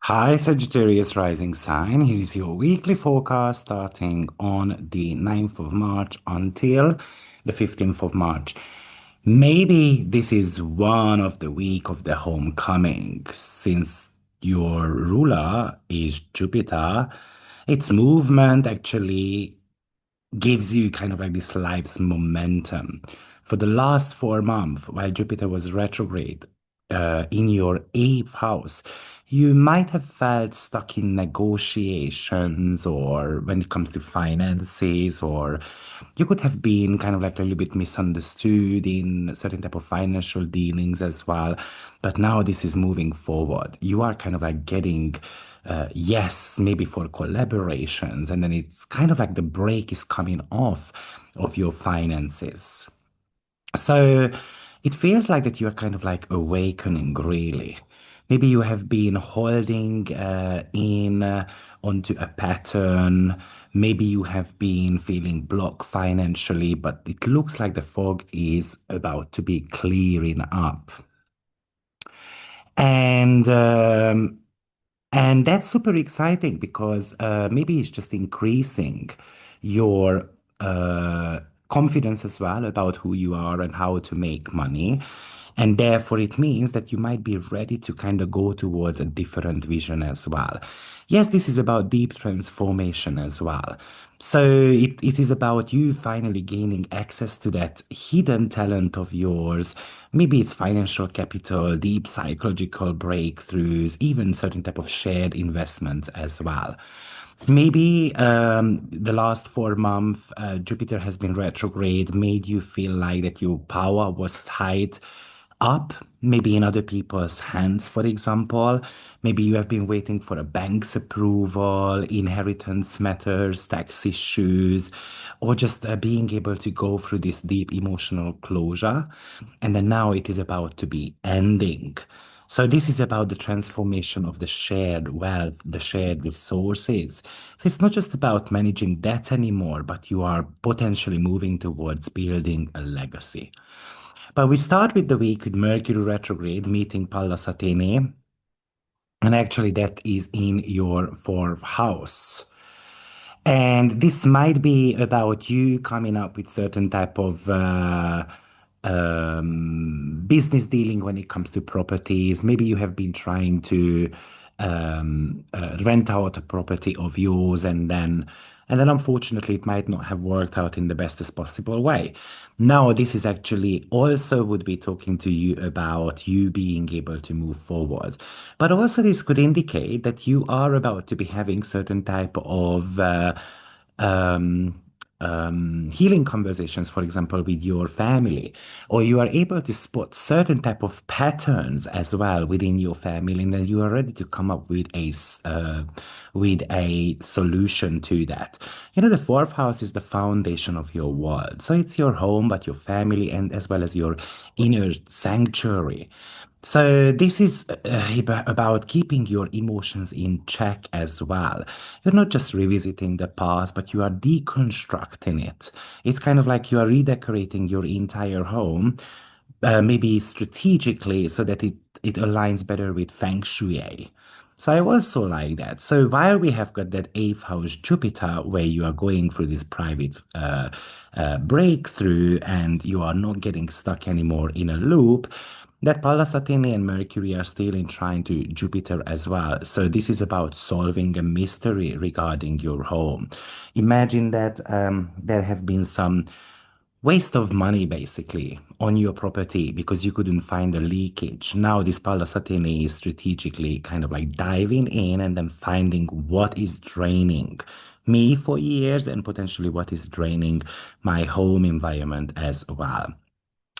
Hi, Sagittarius rising sign. Here is your weekly forecast starting on the 9th of March until the 15th of March. Maybe this is one of the week of the homecoming since your ruler is Jupiter. Its movement actually gives you kind of like this life's momentum. For the last 4 months, while Jupiter was retrograde in your eighth house, you might have felt stuck in negotiations or when it comes to finances, or you could have been kind of like a little bit misunderstood in certain type of financial dealings as well. But now this is moving forward. You are kind of like getting yes, maybe for collaborations, and then it's kind of like the break is coming off of your finances. So it feels like that you are kind of like awakening, really. Maybe you have been holding in onto a pattern. Maybe you have been feeling blocked financially, but it looks like the fog is about to be clearing up. And and that's super exciting because maybe it's just increasing your confidence as well about who you are and how to make money. And therefore, it means that you might be ready to kind of go towards a different vision as well. Yes, this is about deep transformation as well. So it is about you finally gaining access to that hidden talent of yours. Maybe it's financial capital, deep psychological breakthroughs, even certain type of shared investments as well. Maybe the last 4 months, Jupiter has been retrograde, made you feel like that your power was tied up, maybe in other people's hands, for example. Maybe you have been waiting for a bank's approval, inheritance matters, tax issues, or just being able to go through this deep emotional closure. And then now it is about to be ending. So this is about the transformation of the shared wealth, the shared resources. So it's not just about managing debt anymore, but you are potentially moving towards building a legacy. But we start with the week with Mercury retrograde meeting Pallas Athene, and actually that is in your fourth house. And this might be about you coming up with certain type of business dealing when it comes to properties. Maybe you have been trying to rent out a property of yours, and then unfortunately it might not have worked out in the bestest possible way. Now, this is actually also would be talking to you about you being able to move forward. But also this could indicate that you are about to be having certain type of um, healing conversations, for example, with your family, or you are able to spot certain type of patterns as well within your family, and then you are ready to come up with with a solution to that. You know, the fourth house is the foundation of your world, so it's your home, but your family, and as well as your inner sanctuary. So this is about keeping your emotions in check as well. You're not just revisiting the past, but you are deconstructing it. It's kind of like you are redecorating your entire home, maybe strategically, so that it aligns better with Feng Shui. So I also like that. So while we have got that eighth house Jupiter, where you are going through this private breakthrough and you are not getting stuck anymore in a loop, that Pallas Athene and Mercury are still in trine to Jupiter as well. So this is about solving a mystery regarding your home. Imagine that there have been some waste of money basically on your property because you couldn't find the leakage. Now this Pallas Athene is strategically kind of like diving in and then finding what is draining me for years and potentially what is draining my home environment as well.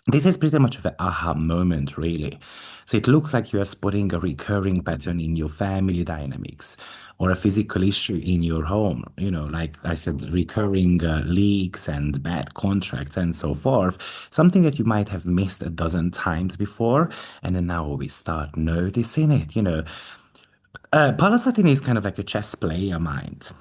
This is pretty much of an aha moment, really. So it looks like you are spotting a recurring pattern in your family dynamics or a physical issue in your home. You know, like I said, recurring leaks and bad contracts and so forth. Something that you might have missed a dozen times before. And then now we start noticing it. Pallas Athene is kind of like a chess player mind.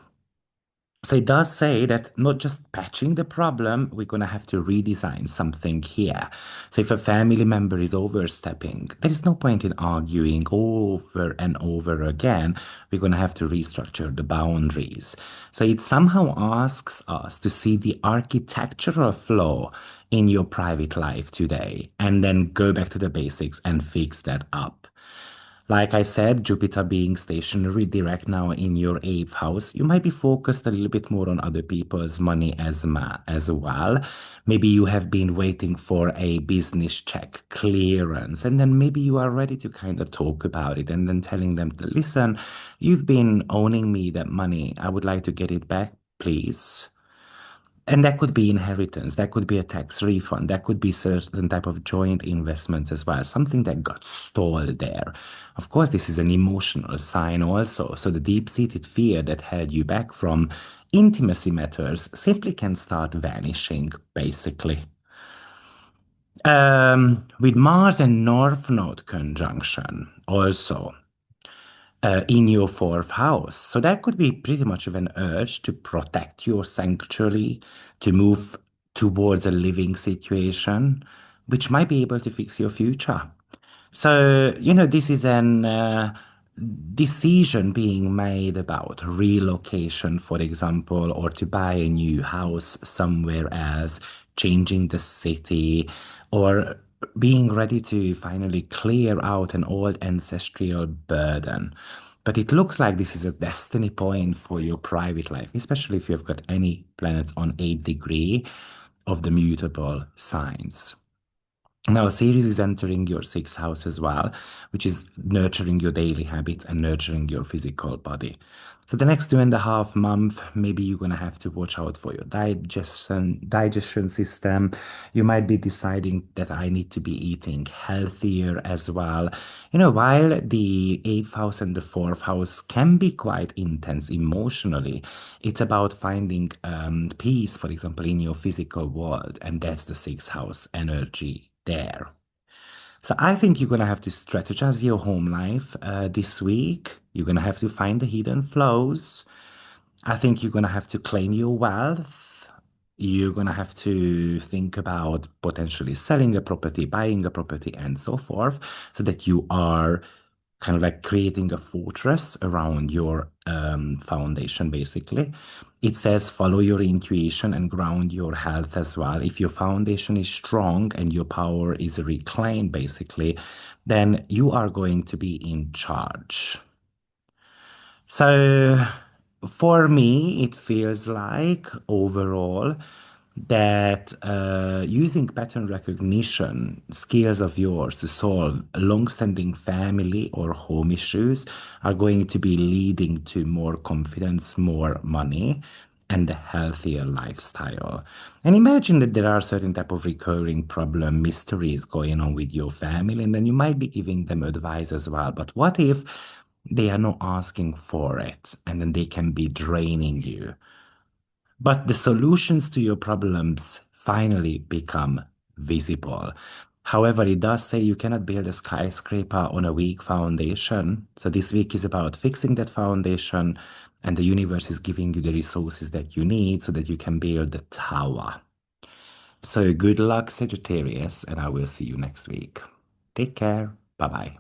So it does say that not just patching the problem, we're going to have to redesign something here. So if a family member is overstepping, there is no point in arguing over and over again. We're going to have to restructure the boundaries. So it somehow asks us to see the architectural flaw in your private life today and then go back to the basics and fix that up. Like I said, Jupiter being stationary direct now in your eighth house, you might be focused a little bit more on other people's money as well. Maybe you have been waiting for a business check clearance, and then maybe you are ready to kind of talk about it and then telling them, listen, you've been owning me that money. I would like to get it back, please. And that could be inheritance, that could be a tax refund, that could be certain type of joint investments as well, something that got stalled there. Of course, this is an emotional sign also. So the deep-seated fear that held you back from intimacy matters simply can start vanishing, basically. With Mars and North Node conjunction, also in your fourth house. So that could be pretty much of an urge to protect your sanctuary, to move towards a living situation, which might be able to fix your future. So, this is an decision being made about relocation, for example, or to buy a new house somewhere else, changing the city, or being ready to finally clear out an old ancestral burden. But it looks like this is a destiny point for your private life, especially if you've got any planets on 8 degree of the mutable signs. Now, Ceres is entering your sixth house as well, which is nurturing your daily habits and nurturing your physical body. So the next 2.5 months, maybe you're gonna have to watch out for your digestion system. You might be deciding that I need to be eating healthier as well. While the eighth house and the fourth house can be quite intense emotionally, it's about finding peace, for example, in your physical world, and that's the sixth house energy there. So I think you're gonna have to strategize your home life this week. You're gonna have to find the hidden flows. I think you're gonna have to claim your wealth. You're gonna have to think about potentially selling a property, buying a property, and so forth, so that you are kind of like creating a fortress around your foundation, basically. It says follow your intuition and ground your health as well. If your foundation is strong and your power is reclaimed, basically, then you are going to be in charge. So for me, it feels like overall that using pattern recognition skills of yours to solve long-standing family or home issues are going to be leading to more confidence, more money, and a healthier lifestyle. And imagine that there are certain type of recurring problem mysteries going on with your family, and then you might be giving them advice as well. But what if they are not asking for it, and then they can be draining you? But the solutions to your problems finally become visible. However, it does say you cannot build a skyscraper on a weak foundation. So this week is about fixing that foundation, and the universe is giving you the resources that you need so that you can build the tower. So good luck, Sagittarius, and I will see you next week. Take care. Bye bye.